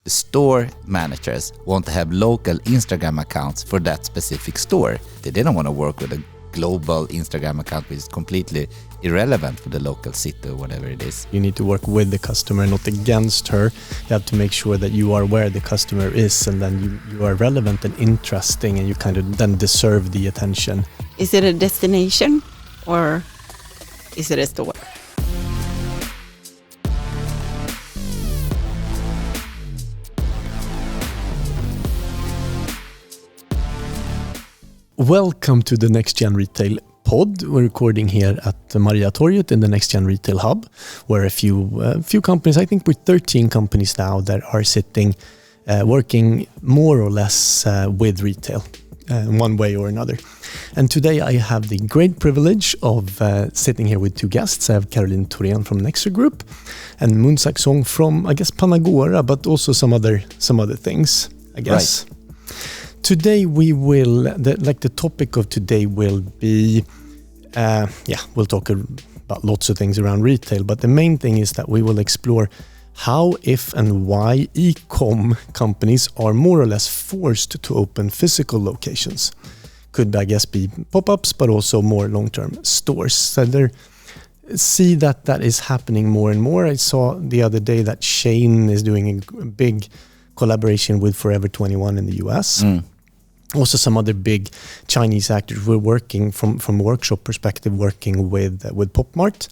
the store managers want to have local Instagram accounts for that specific store. They don't want to work with a global Instagram account which is completely irrelevant for the local city or whatever it is. You need to work with the customer, not against her. You have to make sure that you are where the customer is, and then you are relevant and interesting, and you kind of then deserve the attention. Is it a destination or is it a store? Welcome to the Next Gen Retail pod. We're recording here at Mariatorget in the Next Gen Retail Hub, where a few companies, I think we're 13 companies now that are sitting, working more or less with retail in one way or another. And today I have the great privilege of sitting here with two guests. I have Caroline Thorén from Nexer Group and Munsak Song from, I guess, Panagora, but also some other things, I guess. Right. Today we will, the topic of today will be, we'll talk about lots of things around retail, but the main thing is that we will explore how, if and why e-com companies are more or less forced to open physical locations. Could, I guess, be pop-ups, but also more long-term stores. So see that is happening more and more. I saw the other day that Shein is doing a big collaboration with Forever 21 in the US. Also some other big Chinese actors were working from a workshop perspective, working with PopMart.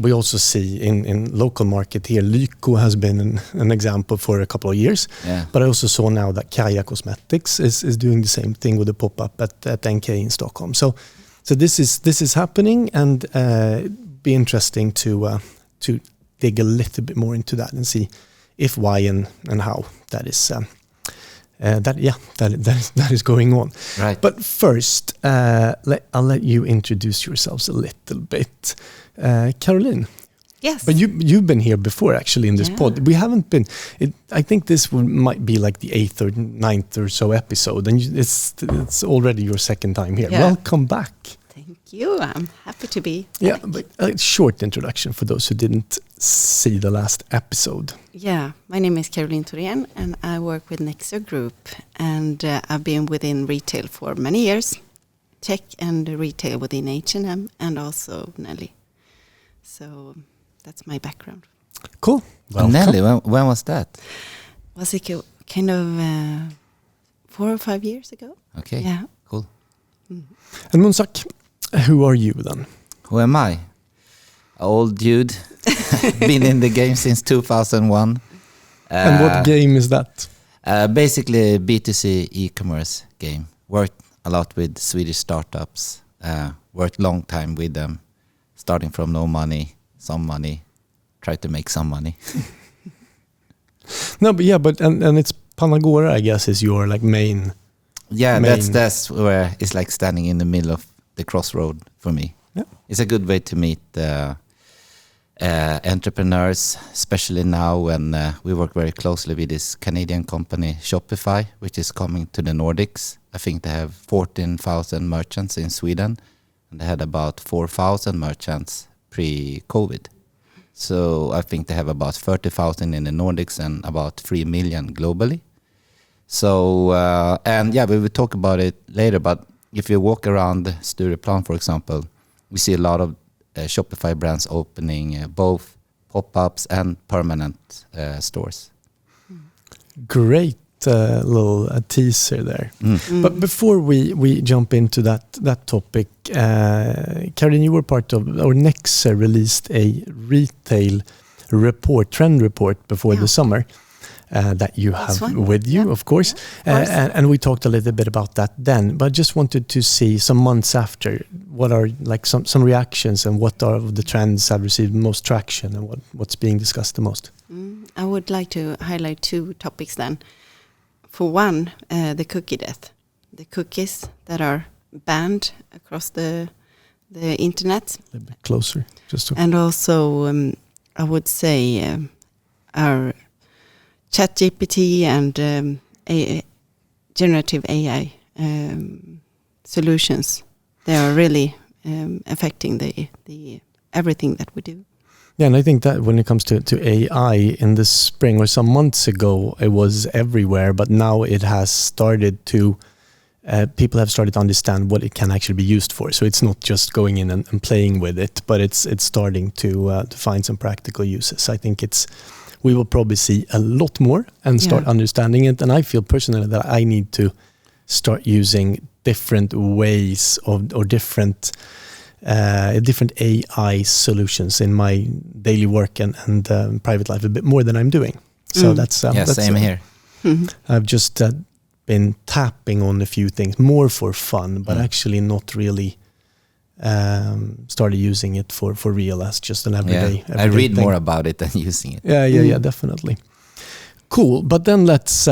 We also see in local market here, Lyko has been an example for a couple of years. Yeah. But I also saw now that Kaja Cosmetics is doing the same thing with a pop-up at NK in Stockholm. So this is happening, and be interesting to dig a little bit more into that and see if, why, and how that is that is going on. Right. But first, I'll let you introduce yourselves a little bit. Caroline. Yes. But you've been here before, actually, in this pod. We haven't been. I think this might be like the 8th or 9th or so episode, and it's already your second time here. Yeah. Welcome back. Thank you. I'm happy to be back. Yeah, but a short introduction for those who didn't see the last episode. Yeah, my name is Caroline Thorén, and I work with Nexer Group, and I've been within retail for many years, tech and retail within H&M and also Nelly. So that's my background. Cool. Welcome. Nelly, when was that? Was it kind of 4 or 5 years ago? Okay. Yeah. Cool. Mm-hmm. And Munsak, who are you then? Who am I? Old dude. Been in the game since 2001. And what game is that? Basically B2C e-commerce game. Worked a lot with Swedish startups. Worked long time with them. Starting from no money, some money. Tried to make some money. No, but and it's Panagora, I guess, is your like main. Yeah, that's where it's like standing in the middle of the crossroad for me. Yeah. It's a good way to meet entrepreneurs, especially now when we work very closely with this Canadian company Shopify, which is coming to the Nordics. I think they have 14,000 merchants in Sweden, and they had about 4,000 merchants pre-COVID. So I think they have about 30,000 in the Nordics and about 3 million globally. So, we will talk about it later, but if you walk around Stureplan, for example, we see a lot of Shopify brands opening both pop-ups and permanent stores. Great little teaser there. But before we jump into that topic, Caroline, you were part of, or Nexer released a retail trend report before the summer. That you have with you, of course. And we talked a little bit about that then, but just wanted to see some months after, what are like some reactions, and what are the trends that received most traction, and what's being discussed the most? I would like to highlight 2 topics then. For one, the cookie death. The cookies that are banned across the internet. A bit closer. And also, I would say our ChatGPT and generative AI solutions, they are really affecting the everything that we do. Yeah, and I think that when it comes to AI in the spring or some months ago, it was everywhere, but now it has started to, people have started to understand what it can actually be used for. So it's not just going in and playing with it, but it's starting to find some practical uses. I think we will probably see a lot more and start understanding it. And I feel personally that I need to start using different ways or different AI solutions in my daily work and private life a bit more than I'm doing. So that's same here. I've just been tapping on a few things more for fun, but actually not really started using it for real as just an everyday I read thing. more about it than using it. Yeah, definitely. Cool. But then let's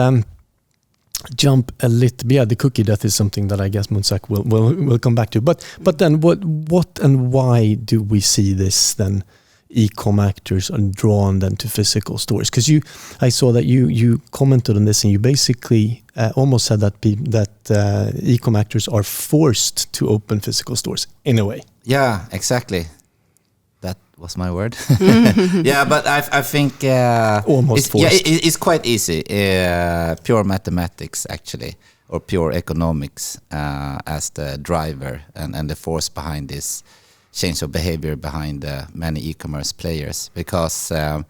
jump a little bit. Yeah, the cookie death is something that I guess Munsak will come back to. But then what and why do we see this then? E-com actors are drawn then to physical stores, because I saw that you commented on this and you basically almost said that e-com actors are forced to open physical stores in a way. Yeah, exactly. That was my word. Yeah, but I think almost forced. Yeah, it's quite easy. Pure mathematics, actually, or pure economics as the driver and the force behind this change of behavior behind many e-commerce players, because there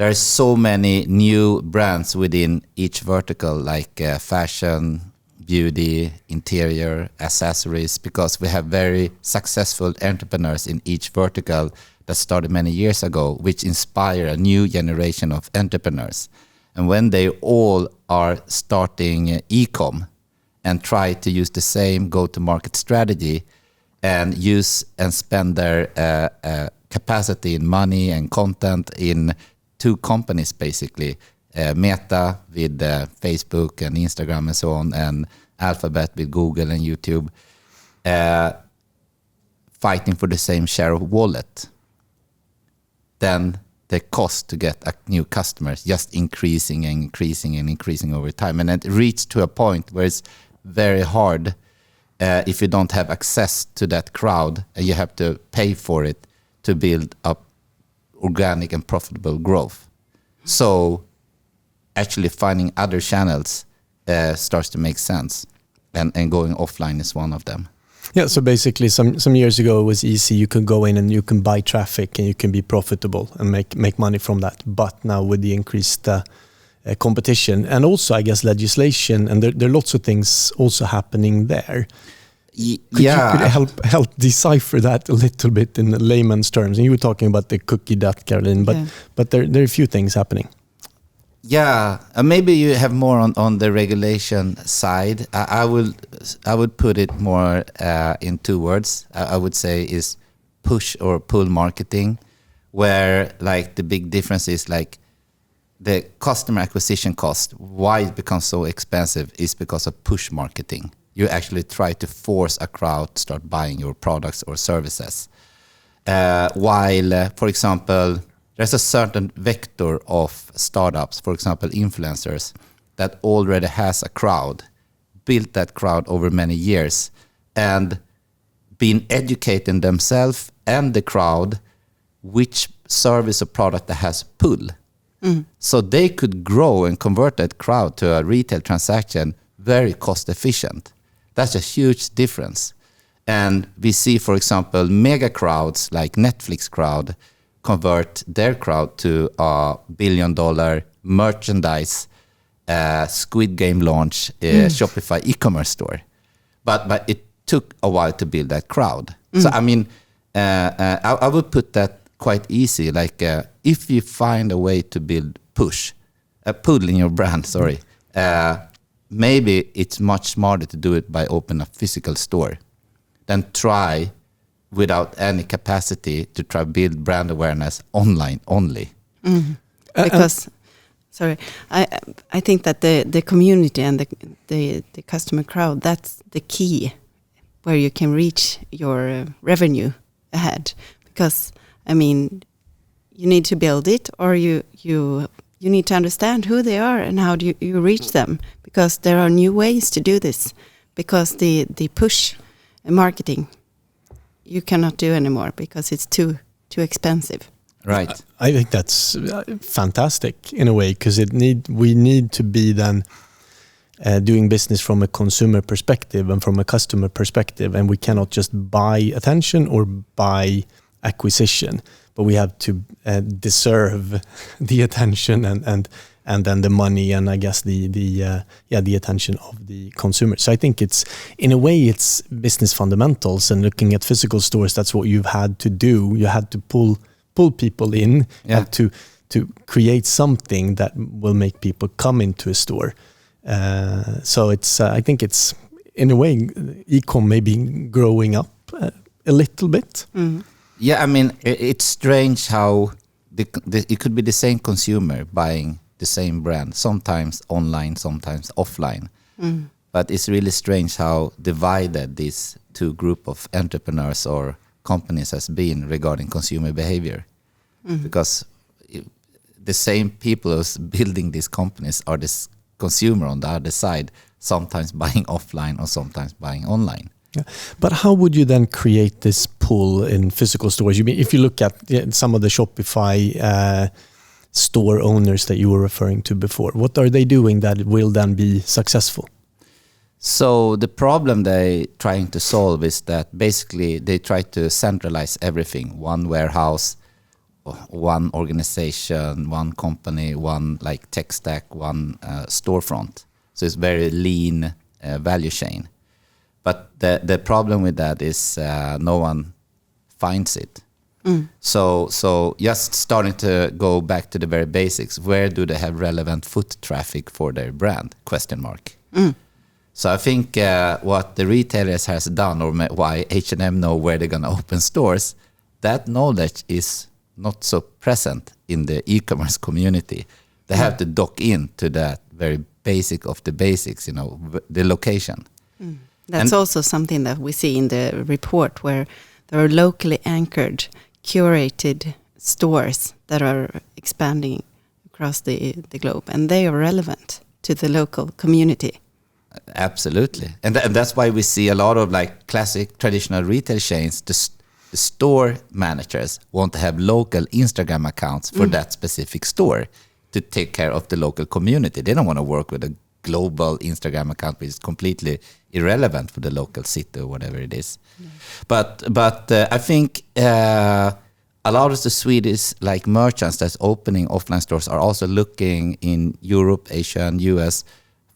are so many new brands within each vertical, like fashion, beauty, interior, accessories, because we have very successful entrepreneurs in each vertical that started many years ago, which inspire a new generation of entrepreneurs. And when they all are starting e-com and try to use the same go-to-market strategy and use and spend their capacity in money and content in two companies, basically, Meta with Facebook and Instagram and so on, and Alphabet with Google and YouTube, fighting for the same share of wallet, then the cost to get new customers just increasing and increasing and increasing over time. And it reached to a point where it's very hard if you don't have access to that crowd and you have to pay for it to build up organic and profitable growth. So actually finding other channels starts to make sense, and going offline is one of them. Yeah, so basically some years ago it was easy. You could go in and you can buy traffic and you can be profitable and make money from that. But now with the increased competition and also I guess legislation, and there are lots of things also happening there. Could you help decipher that a little bit in layman's terms? And you were talking about the cookie death, Caroline, but there are a few things happening. Yeah, maybe you have more on the regulation side. I would put it more in two words. I would say is push or pull marketing, where like the big difference is like the customer acquisition cost. Why it becomes so expensive is because of push marketing. You actually try to force a crowd to start buying your products or services. While, for example, there's a certain vector of startups, for example, influencers, that already has a crowd, built that crowd over many years, and been educating themselves and the crowd which service or product that has pull. So they could grow and convert that crowd to a retail transaction very cost efficient. That's a huge difference. And we see, for example, mega crowds like Netflix crowd convert their crowd to a $1 billion merchandise Squid Game launch Shopify e-commerce store. But it took a while to build that crowd. So, I mean, I would put that quite easy. Like if you find a way to build pull in your brand, maybe it's much smarter to do it by opening a physical store than try without any capacity to try build brand awareness online only. Because, I think that the community and the customer crowd, that's the key where you can reach your revenue ahead. Because, I mean, you need to build it, or you need to understand who they are and how do you reach them, because there are new ways to do this, because the push marketing you cannot do anymore because it's too expensive. Right. I think that's fantastic in a way, because we need to be then doing business from a consumer perspective and from a customer perspective, and we cannot just buy attention or buy acquisition, but we have to deserve the attention and then the money, and I guess the attention of the consumer. So I think it's, in a way, it's business fundamentals, and looking at physical stores, that's what you've had to do. You had to pull people in and to create something that will make people come into a store. So it's I think it's, in a way, e-com maybe growing up a little bit. Yeah, I mean, it's strange how it could be the same consumer buying the same brand, sometimes online, sometimes offline. But it's really strange how divided these two group of entrepreneurs or companies has been regarding consumer behavior. Because the same people who's building these companies are this consumer on the other side, sometimes buying offline or sometimes buying online. Yeah. But how would you then create this pull in physical stores? You mean, if you look at some of the Shopify store owners that you were referring to before, what are they doing that will then be successful? So the problem they're trying to solve is that basically they try to centralize everything. One warehouse, one organization, one company, one like tech stack, one storefront. So it's very lean value chain. But the problem with that is no one finds it. So just starting to go back to the very basics. Where do they have relevant foot traffic for their brand? ? So I think what the retailers has done, or why H&M know where they're going to open stores, that knowledge is not so present in the e-commerce community. They have to dock in to that very basic of the basics, the location. That's also something that we see in the report, where there are locally anchored, curated stores that are expanding across the globe, and they are relevant to the local community. Absolutely. And that's why we see a lot of like classic traditional retail chains, the store managers want to have local Instagram accounts for that specific store to take care of the local community. They don't want to work with a global Instagram account which is completely irrelevant for the local city or whatever it is. But I think a lot of the Swedish like merchants that's opening offline stores are also looking in Europe, Asia, and US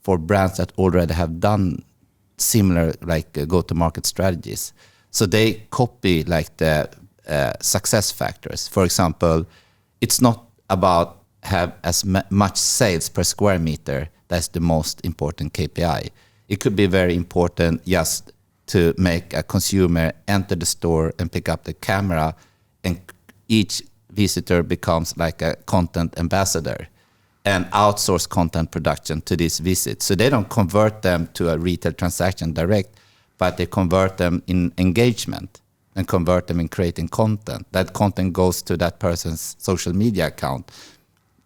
for brands that already have done similar like go-to-market strategies. So they copy like the success factors. For example, it's not about have as much sales per square meter. That's the most important KPI. It could be very important just to make a consumer enter the store and pick up the camera, and each visitor becomes like a content ambassador and outsource content production to this visit. So they don't convert them to a retail transaction direct, but they convert them in engagement and convert them in creating content. That content goes to that person's social media account,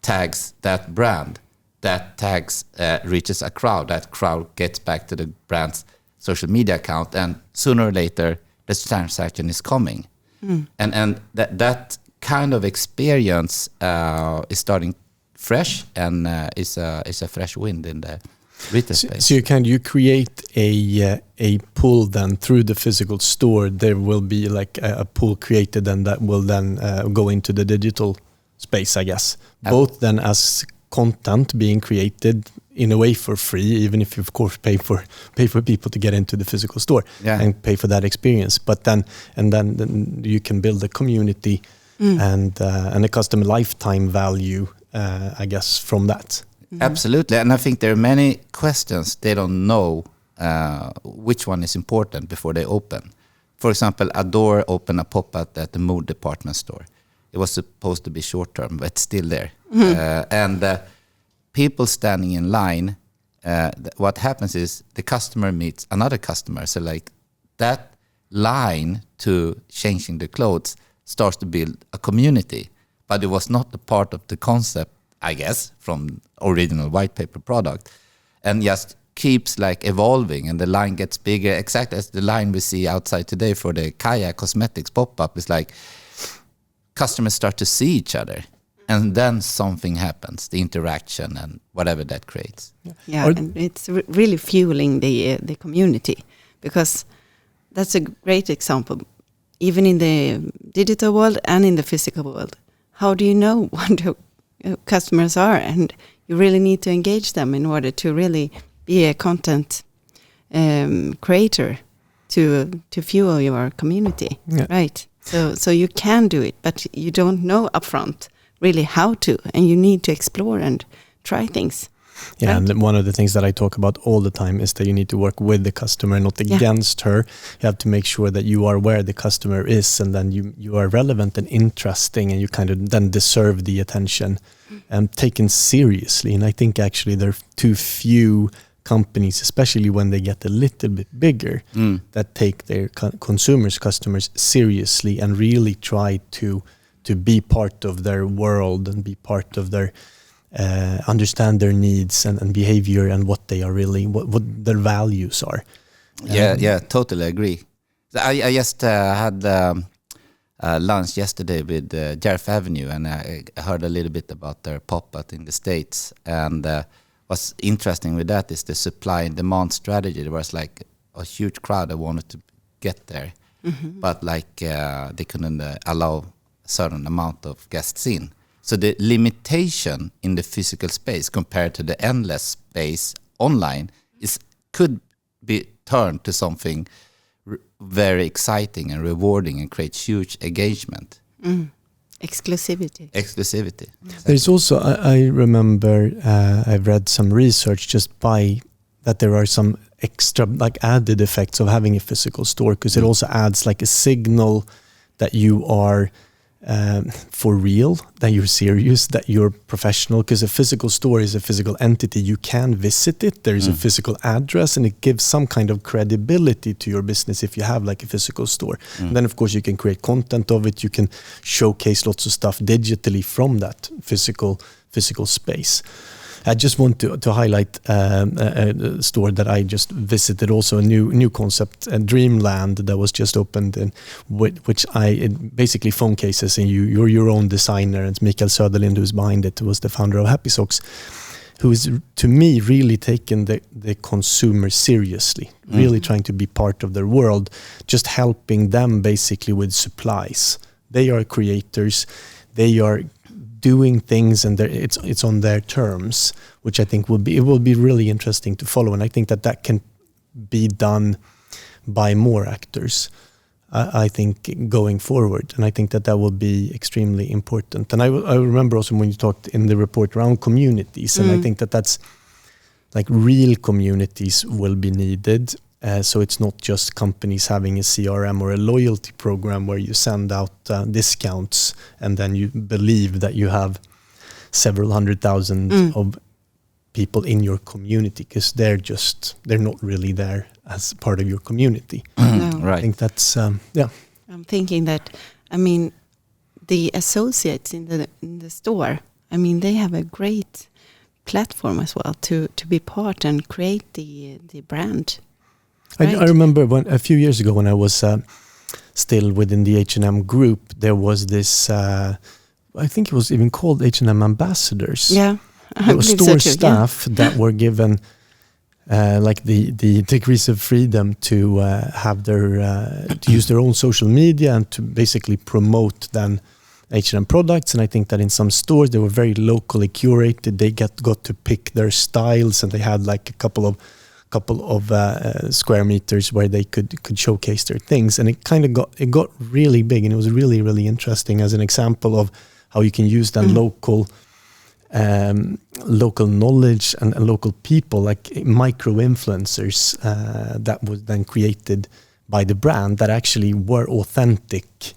tags that brand, that tags reaches a crowd, that crowd gets back to the brand's social media account, and sooner or later this transaction is coming. And that kind of experience is starting fresh, and is a fresh wind in the retail space. So you create a pull then through the physical store. There will be like a pull created, and that will then go into the digital space, I guess. Both then as content being created in a way for free, even if you of course pay for people to get into the physical store and pay for that experience. But then you can build a community and a customer lifetime value, I guess, from that. Absolutely. And I think there are many questions they don't know which one is important before they open. For example, Adore opened a pop-up at the mood department store. It was supposed to be short-term, but it's still there. And people standing in line, what happens is the customer meets another customer. So like that line to changing the clothes starts to build a community. But it was not a part of the concept, I guess, from original white paper product, and just keeps like evolving, and the line gets bigger, exactly as the line we see outside today for the Kaya Cosmetics pop-up. Is like customers start to see each other, and then something happens, the interaction and whatever that creates. Yeah, and it's really fueling the community, because that's a great example. Even in the digital world and in the physical world, how do you know what the customers are? And you really need to engage them in order to really be a content creator to fuel your community, right? So you can do it, but you don't know upfront really how to, and you need to explore and try things. Yeah, right? and one of the things that I talk about all the time is that you need to work with the customer, not against her. You have to make sure that you are where the customer is, and then you are relevant and interesting, and you kind of then deserve the attention and taken seriously. And I think actually there are too few companies, especially when they get a little bit bigger, that take their customers seriously and really try to be part of their world and be part of their understand their needs and behavior and what they are really, what their values are. Yeah, totally agree. I just had lunch yesterday with Jerf Avenue, and I heard a little bit about their pop-up in the States. And what's interesting with that is the supply and demand strategy. There was like a huge crowd that wanted to get there, but like they couldn't allow a certain amount of guests in. So the limitation in the physical space compared to the endless space online could be turned to something very exciting and rewarding and create huge engagement. Exclusivity. Exactly. There's also, I remember, I've read some research just by that there are some extra like added effects of having a physical store, because it also adds like a signal that you are for real, that you're serious, that you're professional, because a physical store is a physical entity. You can visit it. There is a physical address, and it gives some kind of credibility to your business if you have like a physical store. And then of course you can create content of it. You can showcase lots of stuff digitally from that physical space. I just want to highlight a store that I just visited, also a new concept, Dreamland, that was just opened, in which basically phone cases, and you're your own designer, and Mikael Söderlind, who's behind it, was the founder of Happy Socks, who is, to me, really taking the consumer seriously, really trying to be part of their world, just helping them basically with supplies. They are creators, they are doing things, and it's on their terms, which I think will be really interesting to follow. And I think that can be done by more actors, I think, going forward. And I think that will be extremely important. And I remember also when you talked in the report around communities, and I think that's like real communities will be needed. So it's not just companies having a CRM or a loyalty program where you send out discounts and then you believe that you have several 100,000 of people in your community, because they're not really there as part of your community. No. Right. I think that's I'm thinking that, I mean, the associates in the store, I mean, they have a great platform as well to be part and create the brand. Right. I remember a few years ago when I was still within the H&M group, there was this, I think it was even called H&M ambassadors. Yeah, there were store staff that were given like the degrees of freedom to have to use their own social media and to basically promote then H&M products. And I think that in some stores they were very locally curated. They got to pick their styles, and they had like a couple of square meters where they could showcase their things, and it got really big, and it was really, really interesting as an example of how you can use then local knowledge and local people, like micro influencers that was then created by the brand that actually were authentic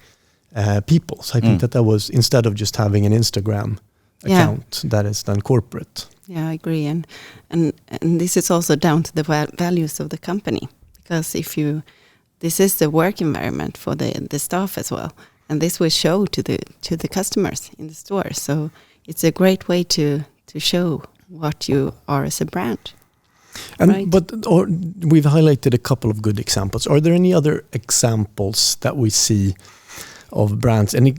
people. So I think that was, instead of just having an Instagram account that is done corporate. Yeah, I agree, and this is also down to the values of the company, because this is the work environment for the staff as well, and this will show to the customers in the store. So it's a great way to show what you are as a brand. And right? We've highlighted a couple of good examples. Are there any other examples that we see of brands? Any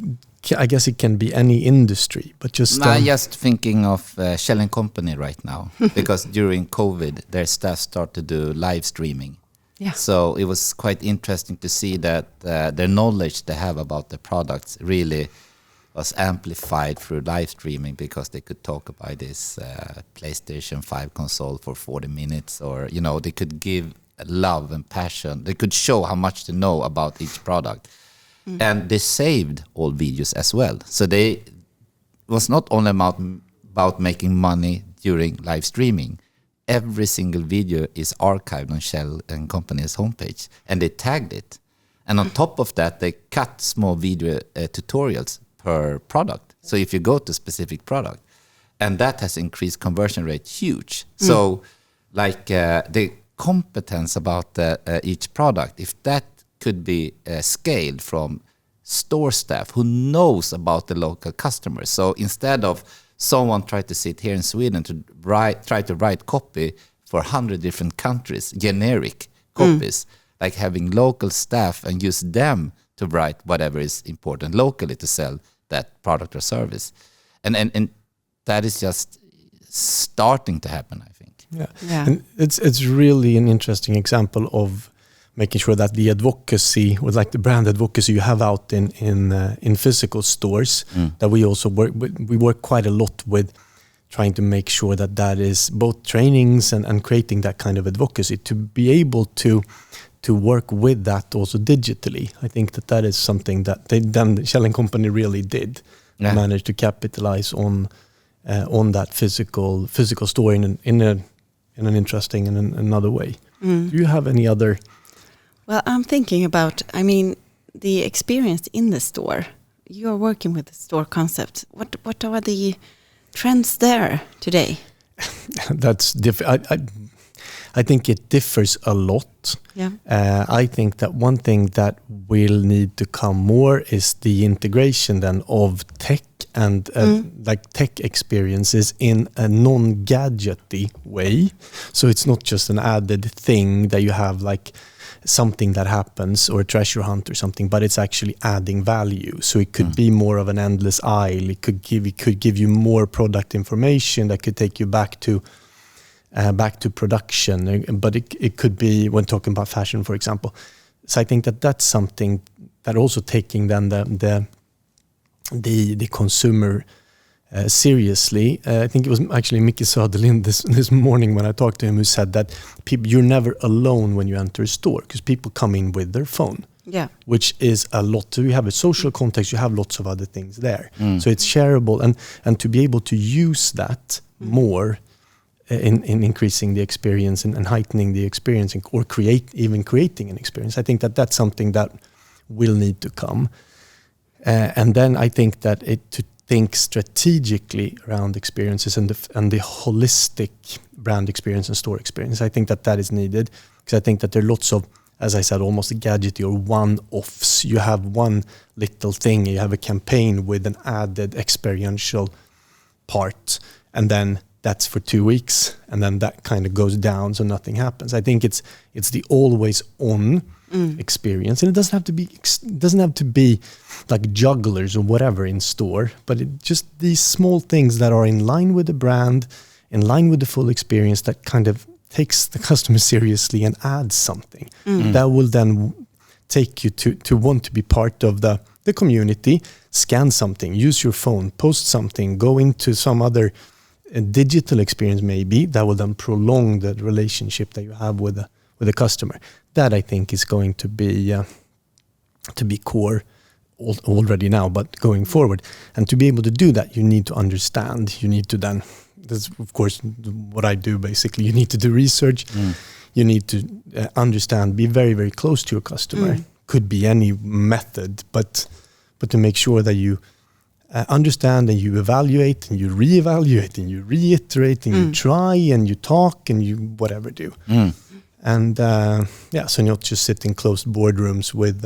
I guess it can be any industry, but just... I'm just thinking of Shell & Company right now, because during COVID, their staff started to do live streaming. Yeah. So it was quite interesting to see that their knowledge they have about the products really was amplified through live streaming, because they could talk about this PlayStation 5 console for 40 minutes, or, you know, they could give love and passion. They could show how much they know about each product. And they saved all videos as well. So it was not only about making money during live streaming. Every single video is archived on Shell & Company's homepage, and they tagged it. And on top of that, they cut small video tutorials per product. So if you go to a specific product, and that has increased conversion rate huge. So like the competence about each product, if that could be scaled from store staff who knows about the local customers. So instead of someone try to sit here in Sweden to try to write copy for 100 different countries, generic copies, like having local staff and use them to write whatever is important locally to sell that product or service. And that is just starting to happen, I think. Yeah. And it's really an interesting example of making sure that the advocacy, or like the brand advocacy you have out in physical stores, that we also work quite a lot with trying to make sure that is both trainings and creating that kind of advocacy to be able to work with that also digitally. I think that is something that Shell & Company really did. Yeah. Manage to capitalize on that physical store in an interesting and another way. Do you have any other? Well, I'm thinking about, the experience in the store. You're working with the store concept. What are the trends there today? That's different. I think it differs a lot. Yeah. I think that one thing that will need to come more is the integration then of tech and like tech experiences in a non-gadgety way. So it's not just an added thing that you have like something that happens or a treasure hunt or something, but it's actually adding value. So it could be more of an endless aisle. It could give you more product information that could take you back to production, but it could be when talking about fashion, for example. So I think that's something that also taking then the consumer seriously. I think it was actually Micke Söderlind this morning when I talked to him, who said that you're never alone when you enter a store, because people come in with their phone. Yeah, which is a lot. So you have a social context, you have lots of other things there. So it's shareable, and to be able to use that more in increasing the experience and heightening the experience, or creating an experience. I think that's something that will need to come. And then I think that to think strategically around experiences and the holistic brand experience and store experience. I think that is needed, because I think that there are lots of, as I said, almost gadgety or one-offs. You have one little thing, you have a campaign with an added experiential part, and then that's for 2 weeks, and then that kind of goes down, so nothing happens. I think it's the always on experience, and it doesn't have to be like jugglers or whatever in store, but just these small things that are in line with the brand, in line with the full experience, that kind of takes the customer seriously and adds something that will then take you to want to be part of the community. Scan something, use your phone, post something, go into some other digital experience maybe that will then prolong the relationship that you have with the customer. That I think is going to be core already now, but going forward. And to be able to do that, you need to understand. You need to then, that's of course what I do basically. You need to do research. You need to understand, be very, very close to your customer. Could be any method, but to make sure that you understand and you evaluate and you reevaluate and you reiterate and you try and you talk and you whatever do. And so not just sit in closed boardrooms with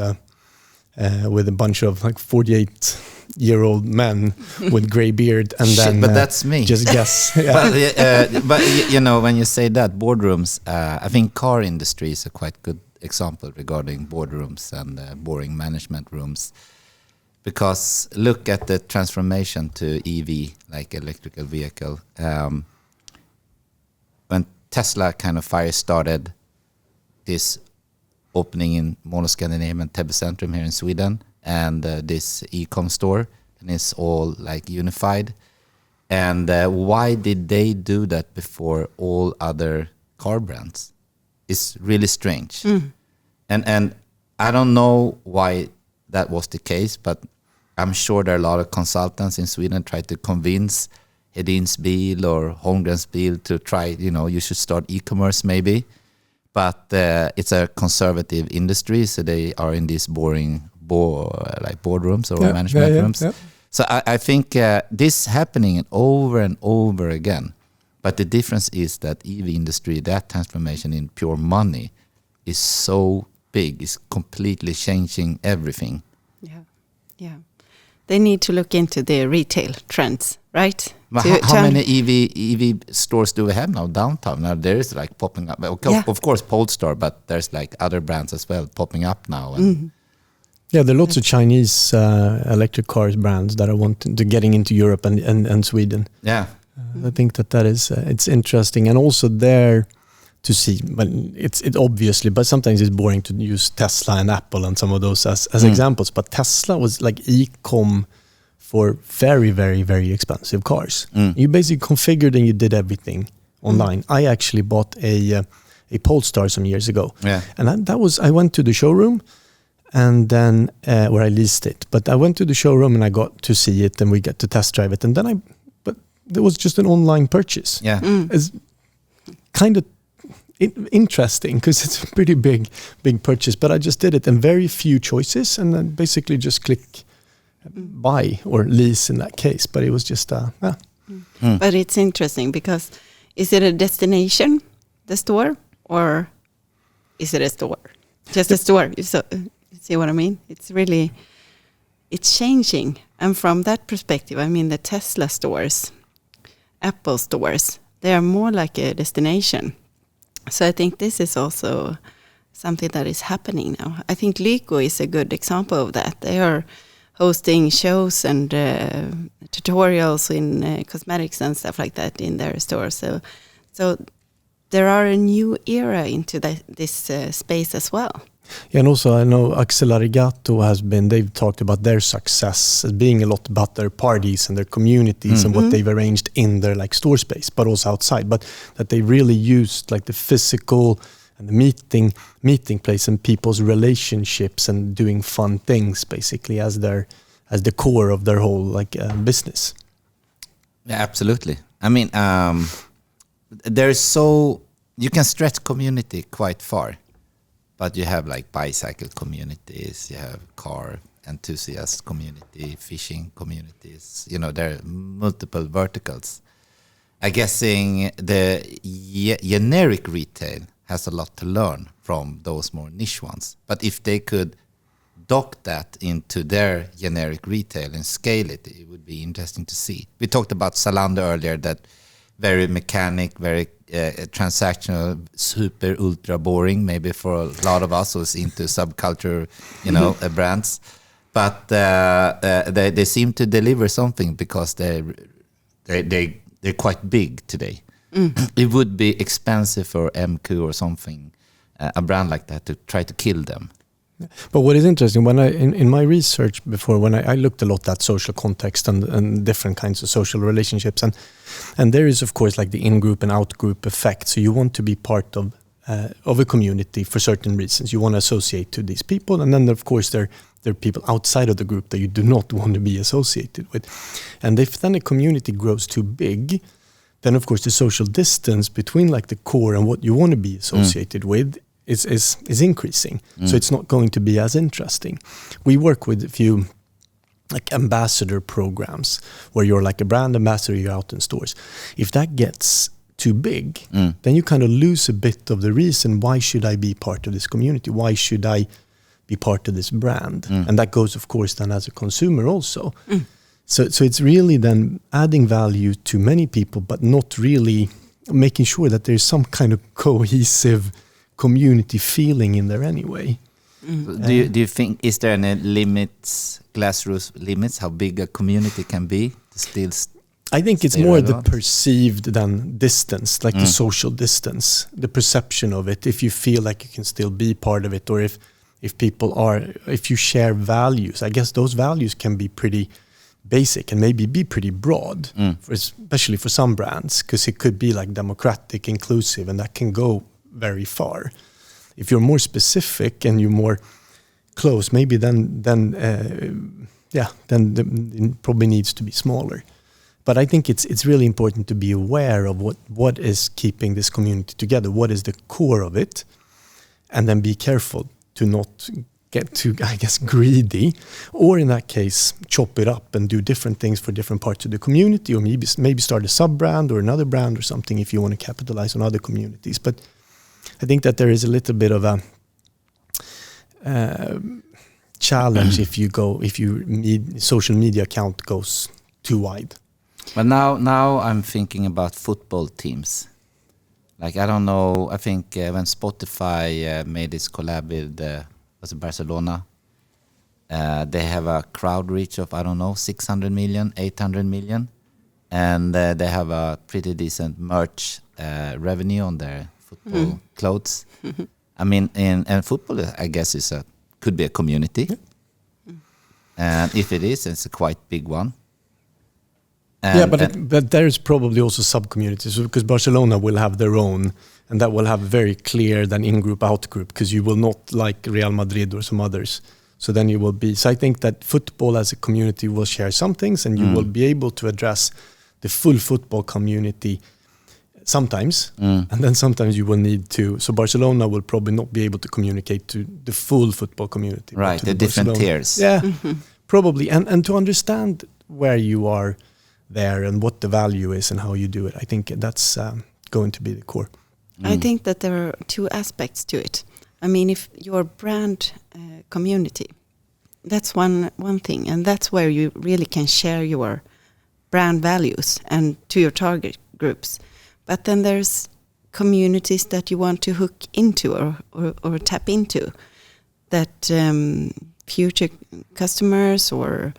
a bunch of like 48-year-old men with gray beard and then but that's me. Just guess. But you know, when you say that boardrooms, I think car industry is a quite good example regarding boardrooms and boring management rooms. because look at the transformation to EV, like electrical vehicle. When Tesla kind of fire started this opening in Mall of Scandinavia and Täby Centrum here in Sweden, and this e-com store, and it's all like unified. And why did they do that before all other car brands? It's really strange. And I don't know why that was the case, but I'm sure there are a lot of consultants in Sweden try to convince Hedins Bil or Holmgrens Bil to try, you should start e-commerce maybe. But it's a conservative industry, so they are in these boring boardrooms or management rooms. Yeah. So I think this happening over and over again. But the difference is that EV industry, that transformation in pure money, is so big. It's completely changing everything. Yeah. They need to look into the retail trends, right? But how many EV stores do we have now downtown? Now there is like popping up. Of course, Polestar, but there's like other brands as well popping up now. And yeah, there are lots of Chinese electric cars brands that are wanting to getting into Europe and Sweden. Yeah, I think that is it's interesting, and also there to see. But it's obviously, but sometimes it's boring to use Tesla and Apple and some of those as examples. But Tesla was like e-com for very, very, very expensive cars. You basically configured and you did everything online. I actually bought a Polestar some years ago, and I went to the showroom. And then where I leased it, but I went to the showroom and I got to see it, and we got to test drive it, and then but there was just an online purchase. It's kind of interesting because it's a pretty big purchase, but I just did it, and very few choices, and then basically just click buy or lease in that case. But it was just But it's interesting because is it a destination, the store, or is it a store? Just a store. So, see what I mean? It's changing. And from that perspective, I mean, the Tesla stores, Apple stores, they are more like a destination. So I think this is also something that is happening now. I think Lyko is a good example of that. They are hosting shows and tutorials in cosmetics and stuff like that in their stores. So there are a new era into this space as well. Yeah, and also I know Axel Arigato they've talked about their success as being a lot about their parties and their communities and what they've arranged in their like store space, but also outside, but that they really used like the physical and the meeting place and people's relationships and doing fun things basically as the core of their whole like business. Yeah, absolutely. I mean, you can stretch community quite far. But you have like bicycle communities, you have car enthusiast community, fishing communities. There are multiple verticals. I'm guessing the generic retail has a lot to learn from those more niche ones. But if they could dock that into their generic retail and scale it, it would be interesting to see. We talked about Zalando earlier, that very mechanic, very transactional, super ultra boring, maybe for a lot of us who's into subculture, brands. But they seem to deliver something because they're quite big today. It would be expensive for MQ or something, a brand like that, to try to kill them. But what is interesting, when in my research before, when I looked a lot at social context and different kinds of social relationships, and there is of course like the in-group and out-group effect. So you want to be part of a community for certain reasons. You want to associate to these people, and then of course there are people outside of the group that you do not want to be associated with. And if then a community grows too big, then of course the social distance between like the core and what you want to be associated with is increasing. So it's not going to be as interesting. We work with a few like ambassador programs where you're like a brand ambassador, you're out in stores. If that gets too big, then you kind of lose a bit of the reason, why should I be part of this community? Why should I be part of this brand? And that goes of course then as a consumer also. So it's really then adding value to many people, but not really making sure that there's some kind of cohesive community feeling in there anyway. Do you think, is there any limits, glassroof limits, how big a community can be to still? I think it's stay more relevant? the perceived than distance, like the social distance, the perception of it. If you feel like you can still be part of it, or if you share values, I guess those values can be pretty basic and maybe be pretty broad, especially for some brands, because it could be like democratic, inclusive, and that can go very far. If you're more specific and you're more close, maybe then it probably needs to be smaller. But I think it's really important to be aware of what is keeping this community together, what is the core of it, and then be careful to not get too, I guess, greedy, or in that case, chop it up and do different things for different parts of the community, or maybe start a sub-brand or another brand or something if you want to capitalize on other communities. But I think that there is a little bit of a challenge if your social media account goes too wide. But now I'm thinking about football teams. Like, I don't know, I think when Spotify made this collab with was it Barcelona, they have a crowd reach of, I don't know, 600 million, 800 million. And they have a pretty decent merch revenue on their football clothes. I mean, and football, I guess, could be a community. Yeah. And if it is, it's a quite big one. But there's probably also sub-communities, because Barcelona will have their own, and that will have very clear then in-group, out-group, because you will not like Real Madrid or some others. So then you will be... So I think that football as a community will share some things, and you will be able to address the full football community sometimes, and then sometimes you will need to... So Barcelona will probably not be able to communicate to the full football community. Right, the different tiers. Yeah, probably. And to understand where you are there and what the value is and how you do it, I think that's going to be the core. I think that there are two aspects to it. I mean, if your brand community, that's one thing, and that's where you really can share your brand values and to your target groups. But then there's communities that you want to hook into or tap into, that future customers, or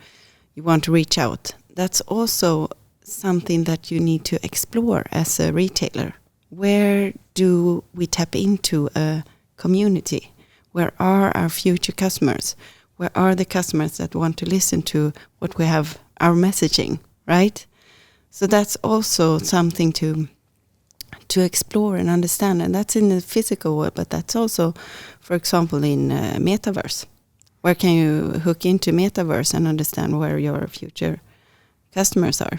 you want to reach out. That's also something that you need to explore as a retailer. Where do we tap into a community? Where are our future customers? Where are the customers that want to listen to what we have, our messaging, right? So that's also something to explore and understand. And that's in the physical world, but that's also, for example, in metaverse. Where can you hook into metaverse and understand where your future customers are?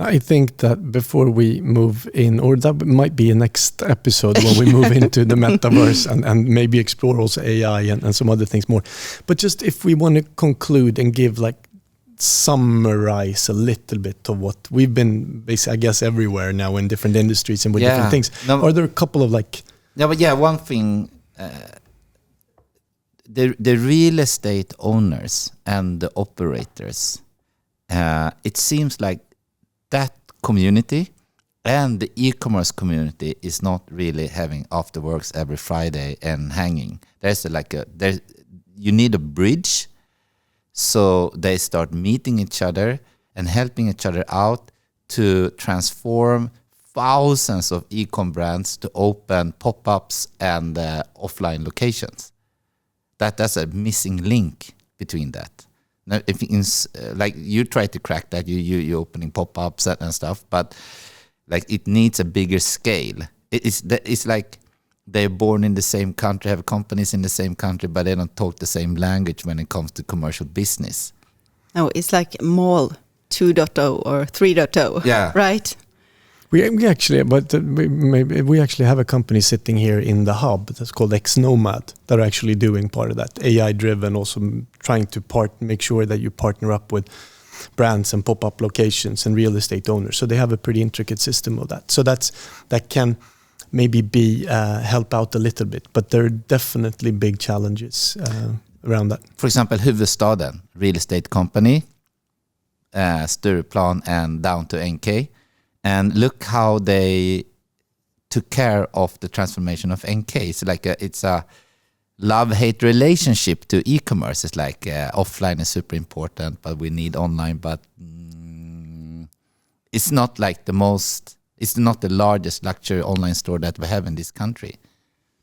I think that before we move in, or that might be a next episode when we move into the metaverse and maybe explore also AI and some other things more. But just if we want to conclude and give, like, summarize a little bit of what we've been basically, I guess, everywhere now in different industries and with different things. Are there a couple of one thing, the real estate owners and the operators, it seems like that community and the e-commerce community is not really having after works every Friday and hanging. You need a bridge, so they start meeting each other and helping each other out to transform thousands of e-com brands to open pop-ups and offline locations. That's a missing link between that. Now, if like you try to crack that, you opening pop-ups and stuff, but like it needs a bigger scale. It's like they're born in the same country, have companies in the same country, but they don't talk the same language when it comes to commercial business. No, it's like mall 2.0 or 3.0. Yeah, right. We actually have a company sitting here in the hub that's called X-Nomad that are actually doing part of that, AI-driven, also trying to make sure that you partner up with brands and pop-up locations and real estate owners. So they have a pretty intricate system of that. So that can maybe be help out a little bit, but there are definitely big challenges around that. For example, Huvudstaden, real estate company, Stureplan and down to NK. And look how they took care of the transformation of NK. It's like love-hate relationship to e-commerce. It's like offline is super important, but we need online. But it's not like it's not the largest luxury online store that we have in this country.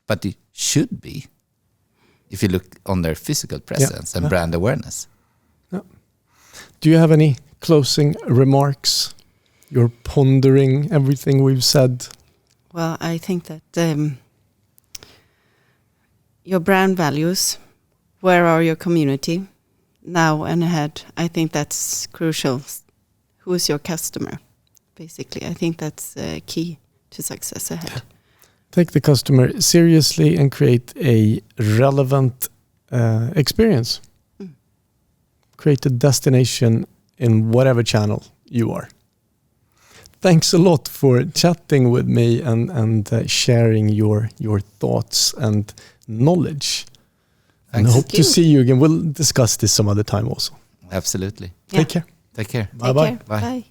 But it should be, if you look on their physical presence and brand awareness. Yeah. Do you have any closing remarks? You're pondering everything we've said. Well, I think that your brand values, where are your community now and ahead? I think that's crucial. Who is your customer, basically? I think that's key to success ahead. Take the customer seriously and create a relevant experience. Create a destination in whatever channel you are. Thanks a lot for chatting with me and sharing your thoughts and knowledge. Thanks. And hope to see you again. We'll discuss this some other time also. Absolutely. Take care. Take care. Bye-bye. Bye.